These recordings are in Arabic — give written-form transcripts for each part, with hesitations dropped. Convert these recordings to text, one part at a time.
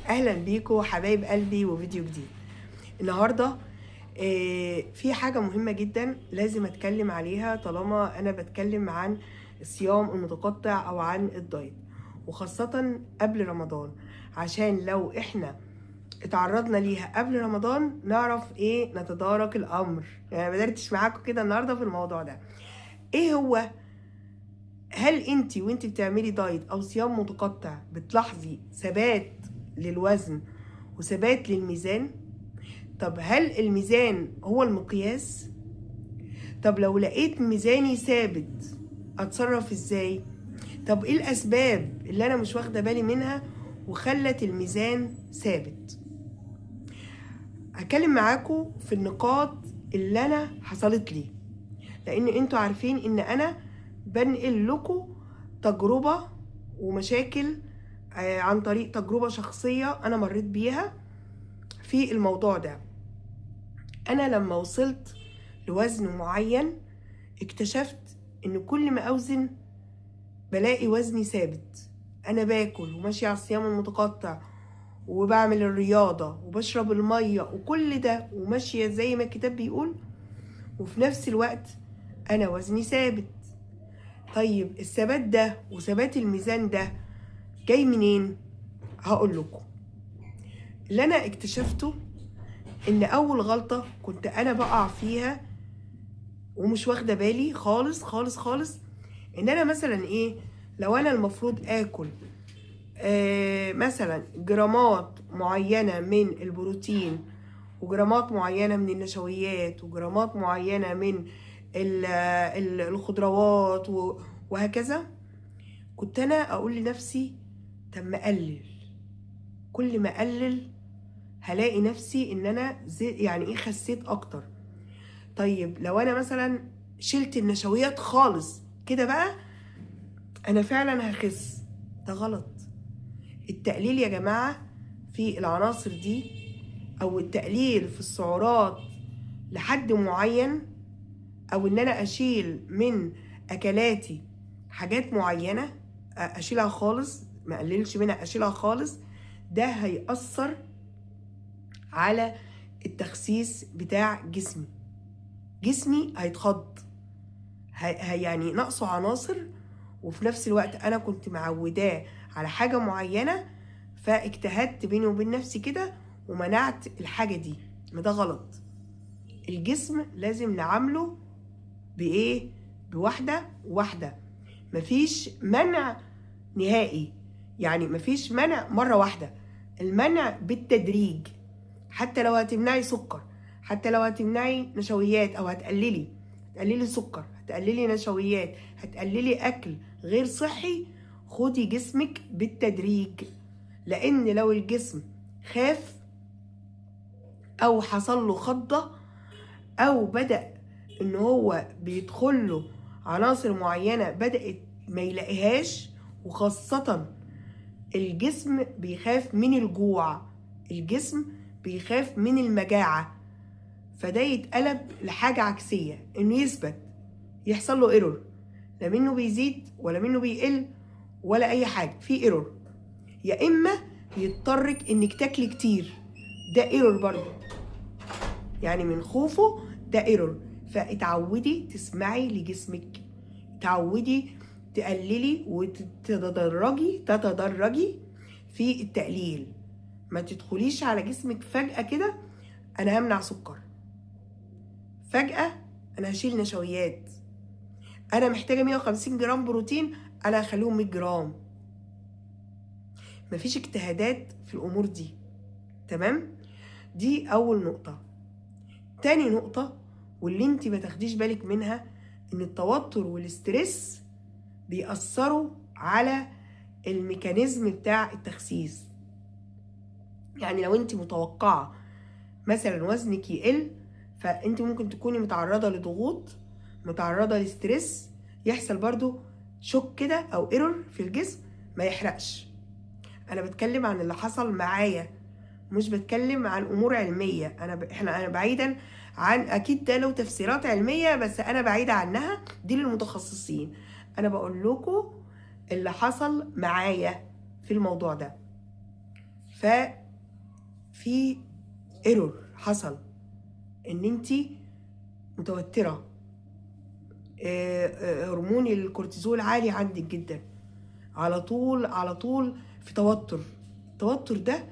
اهلا بيكم حبايب قلبي وفيديو جديد النهارده. في حاجه مهمه جدا لازم اتكلم عليها طالما انا بتكلم عن الصيام المتقطع او عن الدايت، وخاصه قبل رمضان، عشان لو احنا اتعرضنا ليها قبل رمضان نعرف نتدارك الامر. يعني بدردش معاكم كده النهارده في الموضوع ده. ايه هو؟ هل انت وانت بتعملي دايت او صيام متقطع بتلاحظي ثبات للوزن وثبات للميزان؟ طب هل الميزان هو المقياس؟ طب لو لقيت ميزاني ثابت اتصرف ازاي؟ طب ايه الاسباب اللي انا مش واخده بالي منها وخلت الميزان ثابت؟ هتكلم معاكم في النقاط اللي انا حصلت لي، لان انتوا عارفين ان انا بنقل لكم تجربة ومشاكل عن طريق تجربة شخصية انا مريت بيها في الموضوع ده. انا لما وصلت لوزن معين اكتشفت ان كل ما اوزن بلاقي وزني ثابت. انا باكل وماشي على الصيام المتقطع وبعمل الرياضة وبشرب المية وكل ده وماشية زي ما الكتاب بيقول، وفي نفس الوقت انا وزني ثابت. طيب الثبات ده وثبات الميزان ده جاي منين؟ هقول لكم. اللي انا اكتشفته ان اول غلطة كنت انا بقع فيها ومش واخده بالي خالص خالص خالص، ان انا مثلا لو انا المفروض اكل مثلا جرامات معينه من البروتين وجرامات معينه من النشويات وجرامات معينه من الخضروات وهكذا، كنت انا اقول لنفسي طب ما اقلل. كل ما اقلل هلاقي نفسي ان انا خسيت اكتر. طيب لو انا مثلا شلت النشويات خالص كده بقى انا فعلا هخس. ده غلط. التقليل يا جماعة في العناصر دي او التقليل في السعرات لحد معين، او ان انا اشيل من اكلاتي حاجات معينة اشيلها خالص، ما اقللش منها، اشيلها خالص، ده هيأثر على التخسيس بتاع جسمي. جسمي هيتخض، يعني نقصه عناصر، وفي نفس الوقت انا كنت معوداه على حاجة معينة فاجتهدت بيني وبين نفسي كده ومنعت الحاجة دي. ما ده غلط. الجسم لازم نعامله بواحدة واحدة. مفيش منع نهائي، يعني مفيش منع مرة واحدة. المنع بالتدريج. حتى لو هتمنعي سكر، حتى لو هتمنعي نشويات او هتقللي سكر، هتقللي نشويات، هتقللي اكل غير صحي، خدي جسمك بالتدريج. لان لو الجسم خاف او حصل له خضة او بدأ ان هو بيدخله عناصر معينة بدأت ما يلاقيهاش، وخاصة الجسم بيخاف من الجوع، الجسم بيخاف من المجاعة، فده يتقلب لحاجة عكسية، انه يثبت، يحصل له ايرور، لا منه بيزيد ولا منه بيقل ولا اي حاجة، في ايرور. يا اما يضطرك انك تاكلي كتير، ده ايرور برضه، يعني من خوفه ده ايرور. فاتعودي تسمعي لجسمك، اتعودي تقللي تتدرجي في التقليل. ما تدخليش على جسمك فجأة كده انا همنع سكر، فجأة انا هشيل نشويات، انا محتاجة 150 جرام بروتين انا هخليهم 100 جرام. مفيش اجتهادات في الامور دي. تمام؟ دي اول نقطة. تاني نقطة واللي انت ما تاخديش بالك منها، ان التوتر والاسترس بيأثروا على الميكانيزم بتاع التخسيس. يعني لو انت متوقعة مثلا وزنك يقل، فانت ممكن تكوني متعرضة لضغوط، متعرضة لستريس، يحصل برضو شوك كده او ايرور في الجسم ما يحرقش. انا بتكلم عن اللي حصل معايا، مش بتكلم عن امور علمية. انا بعيدا عن، اكيد ده له تفسيرات علمية بس انا بعيدة عنها، دي للمتخصصين. انا بقول لكم اللي حصل معايا في الموضوع ده. في ايرور حصل، ان انتي متوترة، هرمون الكورتيزول عالي عندك جدا، على طول في توتر. التوتر ده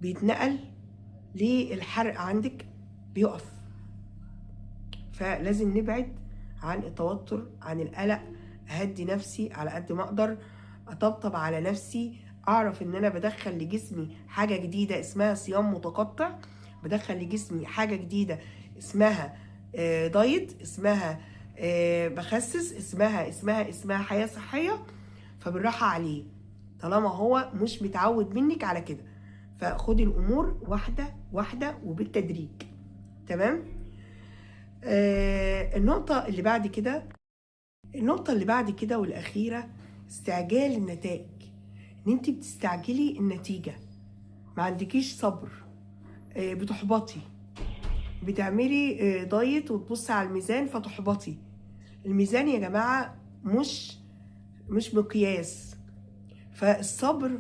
بيتنقل للحرق عندك بيقف. فلازم نبعد عن التوتر، عن القلق، اهدي نفسي على قد ما اقدر، اطبطب على نفسي، اعرف ان انا بدخل لجسمي حاجة جديدة اسمها صيام متقطع، بدخل لجسمي حاجة جديدة اسمها دايت، اسمها بخسس، اسمها حياة صحية. فبالراحة عليه طالما هو مش متعود منك على كده. فخدي الامور واحدة واحدة وبالتدريج. تمام. النقطة اللي بعد كده والأخيرة، استعجال النتائج. ان انت بتستعجلي النتيجة، ما عندكيش صبر، بتحبطي، بتعملي دايت وتبصي على الميزان فتحبطي. الميزان يا جماعة مش مقياس. فالصبر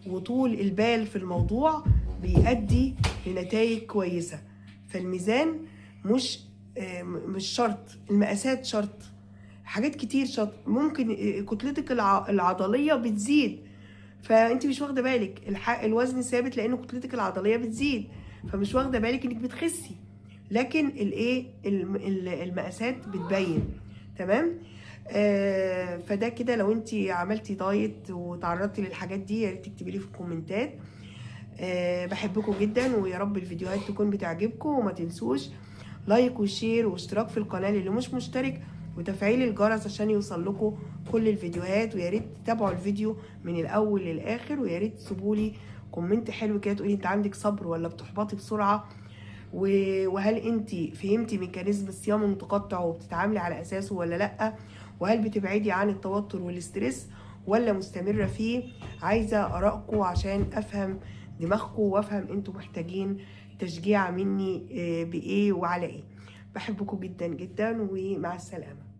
وطول البال في الموضوع بيؤدي لنتائج كويسة. فالميزان مش شرط، المقاسات شرط، حاجات كتير شرط. ممكن كتلتك العضلية بتزيد فانت مش واخده بالك، الوزن ثابت لان كتلتك العضليه بتزيد، فمش واخده بالك انك بتخسي، لكن المقاسات بتبين. تمام. فده كده لو انت عملتي دايت وتعرضتي للحاجات دي يا ريت تكتبي لي في الكومنتات. بحبكم جدا، ويا رب الفيديوهات تكون بتعجبكم، وما تنسوش لايك وشير واشتراك في القناه اللي مش مشترك، وتفعيل الجرس عشان يوصل لكم كل الفيديوهات. ويا ريت تتابعوا الفيديو من الاول للاخر، ويا ريت تسيبوا لي كومنت حلو كده تقولي انت عندك صبر ولا بتحبطي بسرعه، وهل انت فهمتي ميكانيزم الصيام المتقطع وبتتعاملي على اساسه ولا لا، وهل بتبعدي عن التوتر والاسترس ولا مستمره فيه. عايزه ارائكم عشان افهم دماغكم وافهم انتوا محتاجين تشجيع مني بايه وعلى ايه. بحبكم جدا جدا، ومع السلامه.